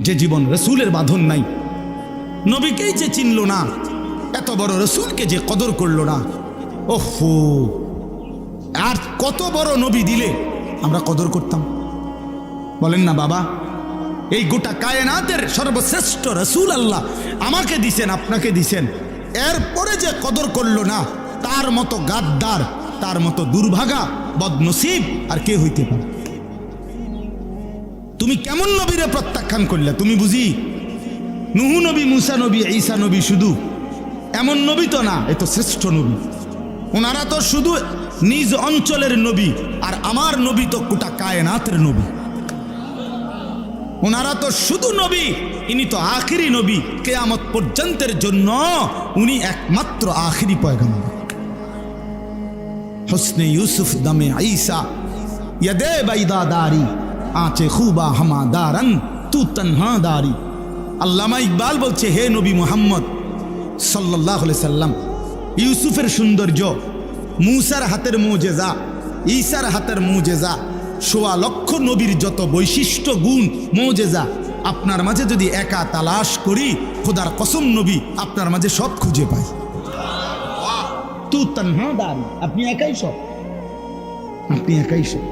যে জীবন রসুলের বাঁধন নাই, নবীকেই যে চিনল না, এত বড় রসুলকে যে কদর করল না, ওহো, আর কত বড় নবী দিলে আমরা কদর করতাম? বলেন না বাবা, এই গোটা কায়নাতের সর্বশ্রেষ্ঠ রসুল আল্লাহ আমাকে দিছেন, আপনাকে দিছেন, এরপরে যে কদর করল না, তার মতো গাদ্দার, তার মতো দুর্ভাগা, বদনসিব আর কে হইতে পারে? তুমি কেমন নবীরে প্রত্যাখ্যান করলে? তুমি বুঝি নূহ নবী, মুসা নবী, ঈসা নবী শুধু এমন নবী তো না, এ তো শ্রেষ্ঠ নবী। ওনারা তো শুধু নিজ অঞ্চলের নবী, আর আমার নবী তো গোটা কায়নাতের নবী। ওনারা তো শুধু নবী, ইনি তো আখিরি নবী, কিয়ামত পর্যন্তের জন্য উনি একমাত্র আখিরি পয়গম্বর। হুসনে ইউসুফ দমে ঈসা, ইয়াদে বাইদা দারি, আঁচে খুবা হামা দারান, তু তনহা দারি। আল্লামা ইকবাল বলছে, হে নবী মুহাম্মদ সাল্লাল্লাহু আলাইহি সাল্লাম, ইউসুফের সৌন্দর্য, মুসার হাতের মুজেজা, ঈসার হাতের মুজেজা, ১৬ লক্ষ নবীর যত বৈশিষ্ট্য, গুণ, মুজেজা আপনার মাঝে যদি একা তালাশ করি, খোদার কসম নবী আপনার মাঝে সব খুঁজে পাই। তু তনহা দারি, আপনি একাই সব, আপনি একাই সব।